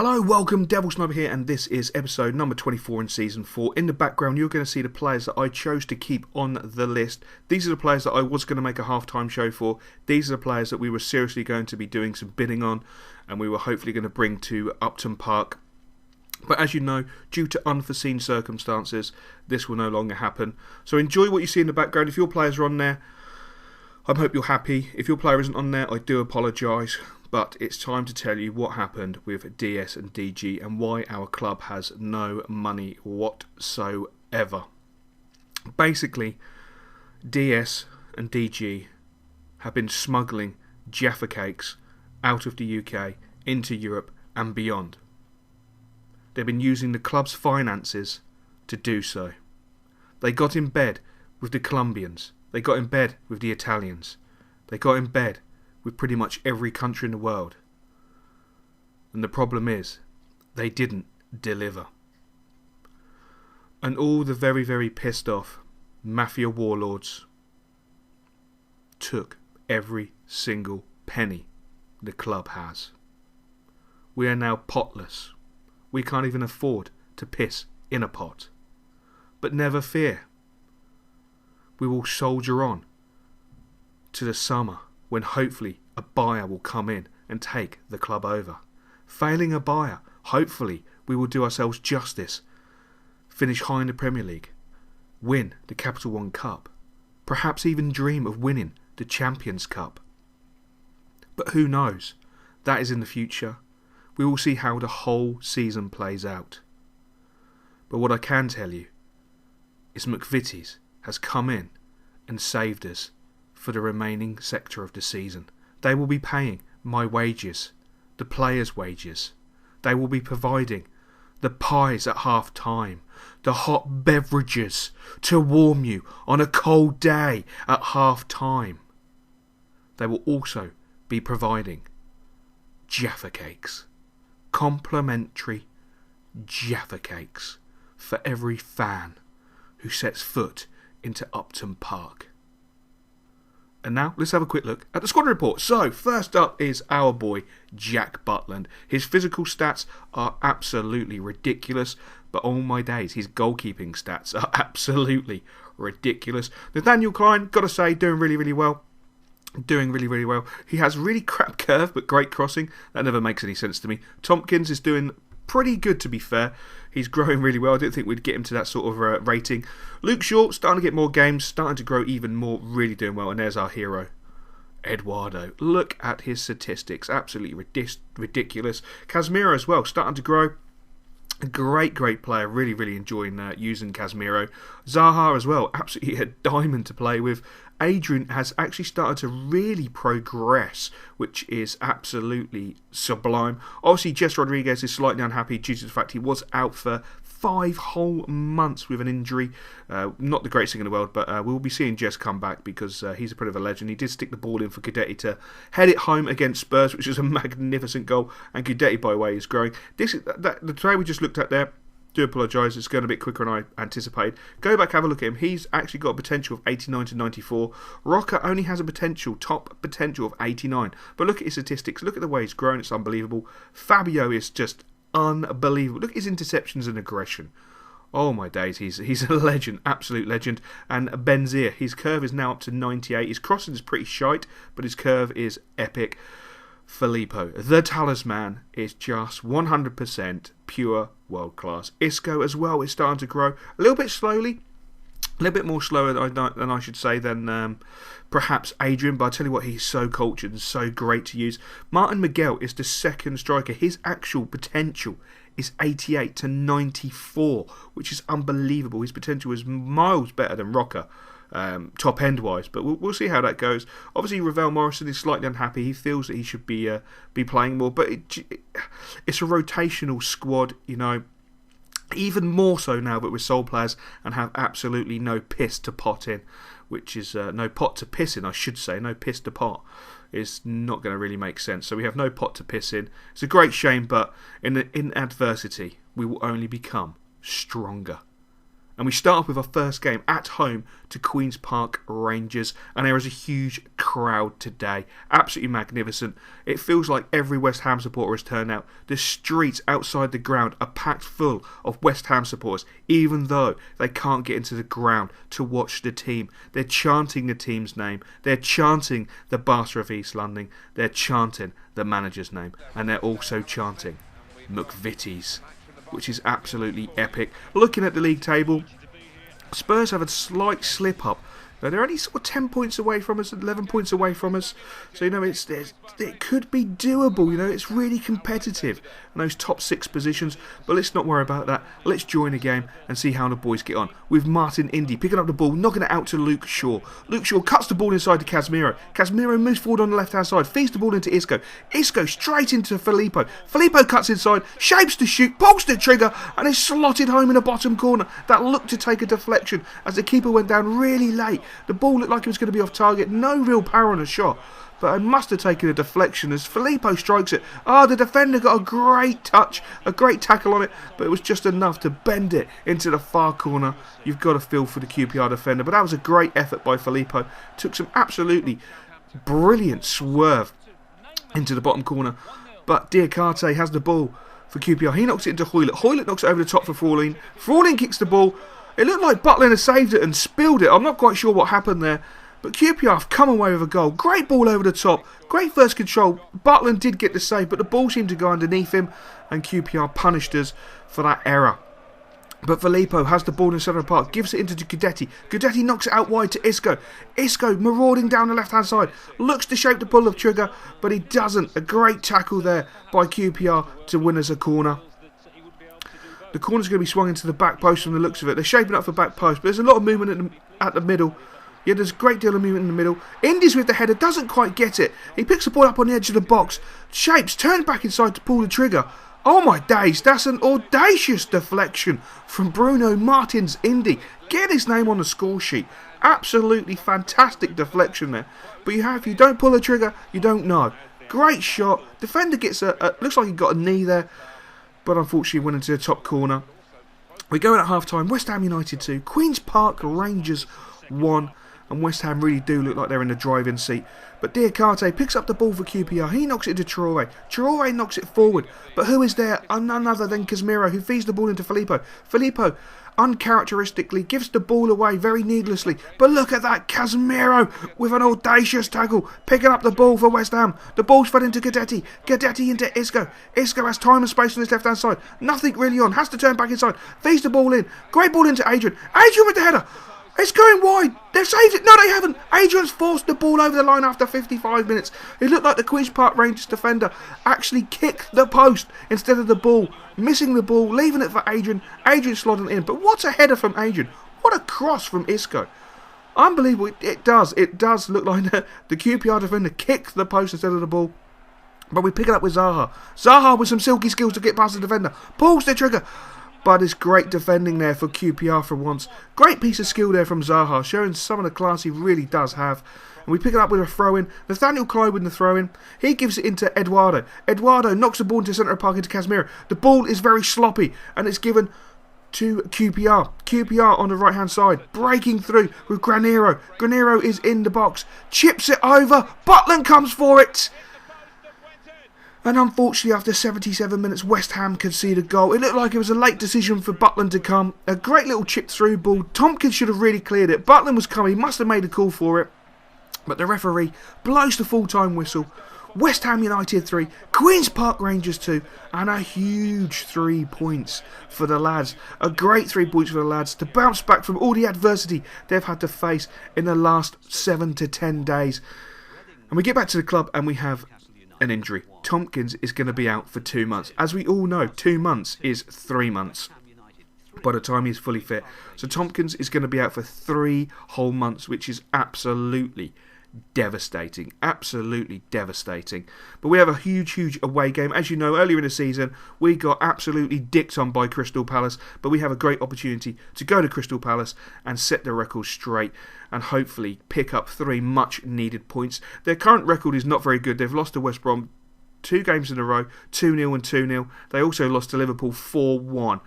Hello, welcome, Devil Sniper here, and this is episode number 24 in Season 4. In the background, you're going to see the players that I chose to keep on the list. These are the players that I was going to make a half-time show for. These are the players that we were seriously going to be doing some bidding on, and we were hopefully going to bring to Upton Park. But as you know, due to unforeseen circumstances, this will no longer happen. So enjoy what you see in the background. If your players are on there, I hope you're happy. If your player isn't on there, I do apologise. But it's time to tell you what happened with DS and DG and why our club has no money whatsoever. Basically, DS and DG have been smuggling Jaffa cakes out of the UK into Europe and beyond. They've been using the club's finances to do so. They got in bed with the Colombians. They got in bed with the Italians. They got in bed with pretty much every country in the world. And the problem is, they didn't deliver. And all the very, very pissed off mafia warlords took every single penny the club has. We are now potless. We can't even afford to piss in a pot. But never fear. We will soldier on to the summer, when hopefully a buyer will come in and take the club over. Failing a buyer, hopefully we will do ourselves justice, finish high in the Premier League, win the Capital One Cup, perhaps even dream of winning the Champions Cup. But who knows? That is in the future. We will see how the whole season plays out. But what I can tell you is McVitie's has come in and saved us for the remaining sector of the season. They will be paying my wages, the players' wages. They will be providing the pies at half time, the hot beverages to warm you on a cold day at half time. They will also be providing Jaffa cakes, complimentary Jaffa cakes for every fan who sets foot into Upton Park. And now, let's have a quick look at the squad report. So, first up is our boy, Jack Butland. His physical stats are absolutely ridiculous, but on my days, his goalkeeping stats are absolutely ridiculous. Nathaniel Klein, gotta say, doing really, really well. Doing really, really well. He has really crap curve, but great crossing. That never makes any sense to me. Tompkins is doing pretty good, to be fair. He's growing really well. I didn't think we'd get him to that sort of rating. Luke Shaw, starting to get more games, starting to grow even more, really doing well. And there's our hero, Eduardo. Look at his statistics. Absolutely ridiculous. Casemiro as well, starting to grow. A great player. Really, really enjoying using Casemiro. Zaha as well. Absolutely a diamond to play with. Adrian has actually started to really progress, which is absolutely sublime. Obviously, Jess Rodriguez is slightly unhappy due to the fact he was out for 5 whole months with an injury. Not the greatest thing in the world, but we'll be seeing Jess come back because he's a bit of a legend. He did stick the ball in for Guidetti to head it home against Spurs, which was a magnificent goal. And Guidetti, by the way, is growing. The tray we just looked at there, do apologise, it's going a bit quicker than I anticipated. Go back, have a look at him. He's actually got a potential of 89 to 94. Rocker only has a top potential of 89. But look at his statistics. Look at the way he's grown. It's unbelievable. Fabio is just unbelievable. Look at his interceptions and aggression. Oh my days, he's a legend, absolute legend. And Benzir, his curve is now up to 98. His crossing is pretty shite, but his curve is epic. Filippo, the talisman, is just 100% pure world class. Isco as well is starting to grow a little bit slowly, a little bit more slower than I should say than perhaps Adrian, but I tell you what, he's so cultured and so great to use. Martin Miguel is the second striker. His actual potential is 88 to 94, which is unbelievable. His potential is miles better than Rocker. Top end wise, but we'll see how that goes. Obviously, Ravel Morrison is slightly unhappy. He feels that he should be playing more, but it's a rotational squad, you know. Even more so now that we're sole players and have absolutely no piss to pot in, which is no pot to piss in, I should say. No piss to pot is not going to really make sense. So we have no pot to piss in. It's a great shame, but in adversity, we will only become stronger. And we start off with our first game at home to Queen's Park Rangers. And there is a huge crowd today. Absolutely magnificent. It feels like every West Ham supporter has turned out. The streets outside the ground are packed full of West Ham supporters, even though they can't get into the ground to watch the team. They're chanting the team's name. They're chanting the Barca of East London. They're chanting the manager's name. And they're also chanting McVitie's, which is absolutely epic. Looking at the league table, Spurs have a slight slip up. Now, they're only sort of 10 points away from us, 11 points away from us. So, it could be doable. It's really competitive in those top 6 positions. But let's not worry about that. Let's join the game and see how the boys get on. With Martin Indy picking up the ball, knocking it out to Luke Shaw. Luke Shaw cuts the ball inside to Casemiro. Casemiro moves forward on the left-hand side, feeds the ball into Isco. Isco straight into Filippo. Filippo cuts inside, shapes to shoot, pulls the trigger, and is slotted home in the bottom corner. That looked to take a deflection as the keeper went down really late. The ball looked like it was going to be off target. No real power on the shot. But I must have taken a deflection as Filippo strikes it. The defender got a great touch, a great tackle on it, but it was just enough to bend it into the far corner. You've got to feel for the QPR defender. But that was a great effort by Filippo. Took some absolutely brilliant swerve into the bottom corner. But Diakate has the ball for QPR. He knocks it into Hoylett. Hoylett knocks it over the top for Fraulein. Fraulein kicks the ball. It looked like Butland had saved it and spilled it. I'm not quite sure what happened there. But QPR have come away with a goal. Great ball over the top. Great first control. Butland did get the save, but the ball seemed to go underneath him. And QPR punished us for that error. But Filippo has the ball in the centre of the park. Gives it into Guidetti. Guidetti knocks it out wide to Isco. Isco marauding down the left-hand side. Looks to shape the pull of trigger, but he doesn't. A great tackle there by QPR to win us a corner. The corner's going to be swung into the back post from the looks of it. They're shaping up for back post, but there's a lot of movement at the middle. Yeah, there's a great deal of movement in the middle. Indy's with the header, doesn't quite get it. He picks the ball up on the edge of the box. Shapes, turns back inside to pull the trigger. Oh my days, that's an audacious deflection from Bruno Martins Indy. Get his name on the score sheet. Absolutely fantastic deflection there. But if you don't pull the trigger, you don't know. Great shot. Defender gets looks like he got a knee there. But unfortunately went into the top corner. We're going at half-time. West Ham United 2. Queen's Park Rangers 1. And West Ham really do look like they're in the driving seat. But Diakate picks up the ball for QPR. He knocks it to Traore. Traore knocks it forward. But who is there? None other than Casemiro, who feeds the ball into Filippo. Filippo, uncharacteristically, gives the ball away very needlessly. But look at that, Casemiro with an audacious tackle, picking up the ball for West Ham. The ball's fed into Guidetti. Guidetti into Isco. Isco has time and space on his left-hand side. Nothing really on. Has to turn back inside. Feeds the ball in. Great ball into Adrian. Adrian with the header. It's going wide. They've saved it. No, they haven't. Adrian's forced the ball over the line after 55 minutes. It looked like the Queen's Park Rangers defender actually kicked the post instead of the ball. Missing the ball, leaving it for Adrian. Adrian slotting it in. But what a header from Adrian. What a cross from Isco. Unbelievable. It does look like the QPR defender kicked the post instead of the ball. But we pick it up with Zaha. Zaha with some silky skills to get past the defender. Pulls the trigger. But it's great defending there for QPR for once. Great piece of skill there from Zaha, showing some of the class he really does have. And we pick it up with a throw-in. Nathaniel Clyde with the throw-in. He gives it into Eduardo. Eduardo knocks the ball into the centre of the park into Casemiro. The ball is very sloppy and it's given to QPR. QPR on the right-hand side, breaking through with Granero. Granero is in the box. Chips it over. Butland comes for it. And unfortunately, after 77 minutes, West Ham conceded a goal. It looked like it was a late decision for Butland to come. A great little chip through ball. Tompkins should have really cleared it. Butland was coming. He must have made a call for it. But the referee blows the full-time whistle. West Ham United 3, Queen's Park Rangers 2, and a huge 3 points for the lads. A great 3 points for the lads to bounce back from all the adversity they've had to face in the last 7 to 10 days. And we get back to the club and we have an injury. Tompkins is going to be out for 2 months. As we all know, 2 months is 3 months by the time he's fully fit. So Tompkins is going to be out for 3 whole months, which is absolutely devastating. Absolutely devastating. But we have a huge away game. As you know, earlier in the season, we got absolutely dicked on by Crystal Palace, but we have a great opportunity to go to Crystal Palace and set the record straight and hopefully pick up 3 much needed points. Their current record is not very good. They've lost to West Brom 2 games in a row, 2-0 and 2-0. They also lost to Liverpool 4-1.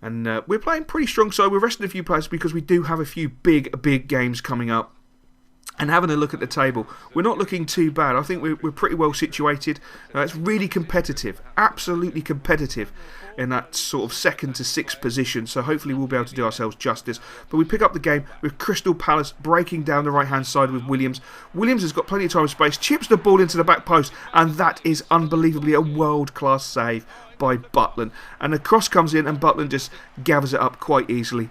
And we're playing pretty strong, so we're resting a few players because we do have a few big games coming up. And having a look at the table, we're not looking too bad. I think we're pretty well situated. It's really competitive, absolutely competitive in that sort of 2nd to 6th position. So hopefully we'll be able to do ourselves justice. But we pick up the game with Crystal Palace breaking down the right-hand side with Williams. Williams has got plenty of time and space, chips the ball into the back post, and that is unbelievably a world-class save by Butland. And the cross comes in and Butland just gathers it up quite easily.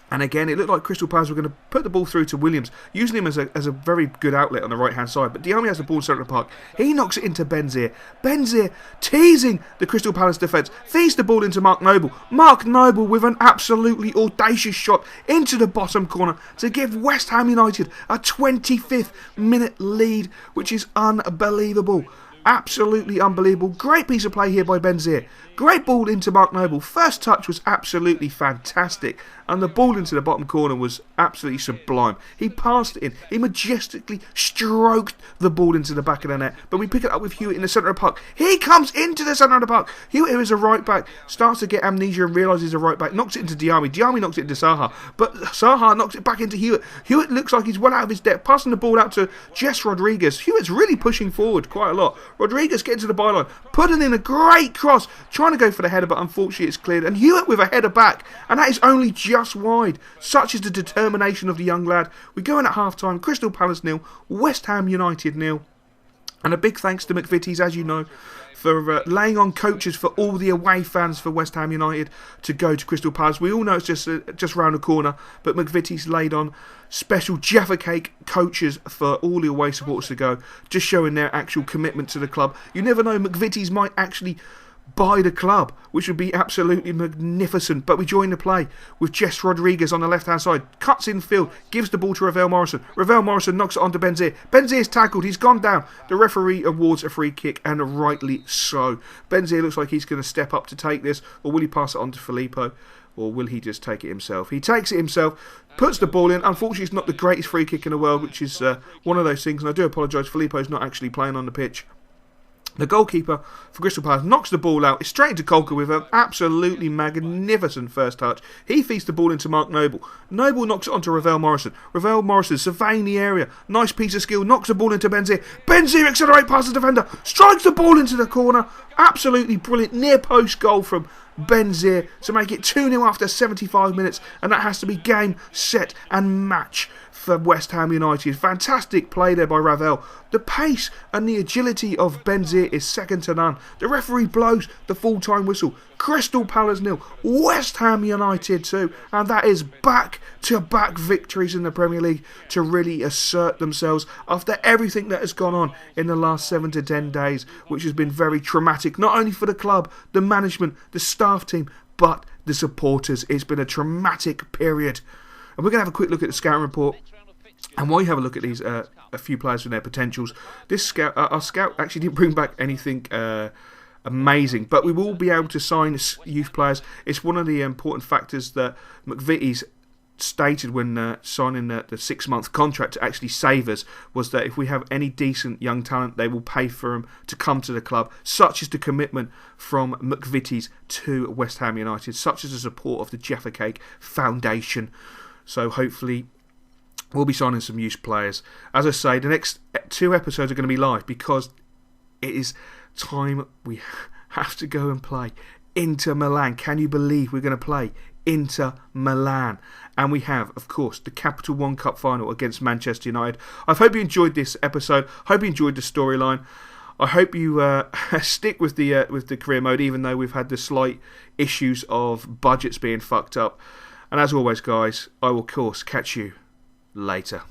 And again, it looked like Crystal Palace were going to put the ball through to Williams, using him as a very good outlet on the right-hand side. But Diame has the ball in centre of the park. He knocks it into Benzier. Benzier teasing the Crystal Palace defence. Feeds the ball into Mark Noble. Mark Noble with an absolutely audacious shot into the bottom corner to give West Ham United a 25th minute lead, which is unbelievable. Absolutely unbelievable. Great piece of play here by Benzier. Great ball into Mark Noble. First touch was absolutely fantastic. And the ball into the bottom corner was absolutely sublime. He passed it in. He majestically stroked the ball into the back of the net. But we pick it up with Hewitt in the centre of the park. He comes into the centre of the park. Hewitt, who is a right back, starts to get amnesia and realises he's a right back. Knocks it into Diame. Diame knocks it into Saha. But Saha knocks it back into Hewitt. Hewitt looks like he's well out of his depth. Passing the ball out to Jess Rodriguez. Hewitt's really pushing forward quite a lot. Rodriguez getting to the byline. Putting in a great cross. Trying to go for the header, but unfortunately it's cleared. And Hewitt with a header back. And that is only just wide. Such is the determination of the young lad. We go in at half-time. Crystal Palace 0. West Ham United 0. And a big thanks to McVitie's, as you know, for laying on coaches for all the away fans for West Ham United to go to Crystal Palace. We all know it's just round the corner, but McVitie's laid on special Jaffa cake coaches for all the away supporters to go, just showing their actual commitment to the club. You never know, McVitie's might actually buy the club, which would be absolutely magnificent. But we join the play with Jess Rodriguez on the left-hand side. Cuts in field, gives the ball to Ravel Morrison. Ravel Morrison knocks it onto Benzier. Benzier's tackled, he's gone down. The referee awards a free kick, and rightly so. Benzier looks like he's going to step up to take this, or will he pass it on to Filippo? Or will he just take it himself? He takes it himself, puts the ball in. Unfortunately, it's not the greatest free kick in the world, which is one of those things. And I do apologise, Filippo's not actually playing on the pitch. The goalkeeper for Crystal Palace knocks the ball out. It's straight into Kolka with an absolutely magnificent first touch. He feeds the ball into Mark Noble. Noble knocks it onto Ravel Morrison. Ravel Morrison surveying the area. Nice piece of skill. Knocks the ball into Benzier. Benzier accelerates past the defender. Strikes the ball into the corner. Absolutely brilliant near post goal from Benzier to make it 2-0 after 75 minutes. And that has to be game, set and match for West Ham United. Fantastic play there by Ravel. The pace and the agility of Benzier is second to none. The referee blows the full-time whistle. Crystal Palace 0, West Ham United 2, and that is back-to-back victories in the Premier League to really assert themselves after everything that has gone on in the last 7 to 10 days, which has been very traumatic, not only for the club, the management, the staff team, but the supporters. It's been a traumatic period. And we're going to have a quick look at the scouting report. And while you have a look at these, a few players and their potentials, this scout, our scout actually didn't bring back anything amazing, but we will be able to sign youth players. It's one of the important factors that McVitie's stated when signing the 6-month contract to actually save us, was that if we have any decent young talent, they will pay for them to come to the club. Such is the commitment from McVitie's to West Ham United, such as the support of the Jaffa Cake Foundation. So hopefully we'll be signing some youth players. As I say, the next 2 episodes are going to be live because it is time we have to go and play Inter Milan. Can you believe we're going to play Inter Milan? And we have, of course, the Capital One Cup final against Manchester United. I hope you enjoyed this episode. Hope you enjoyed the storyline. I hope you stick with the career mode, even though we've had the slight issues of budgets being fucked up. And as always, guys, I will, of course, catch you later.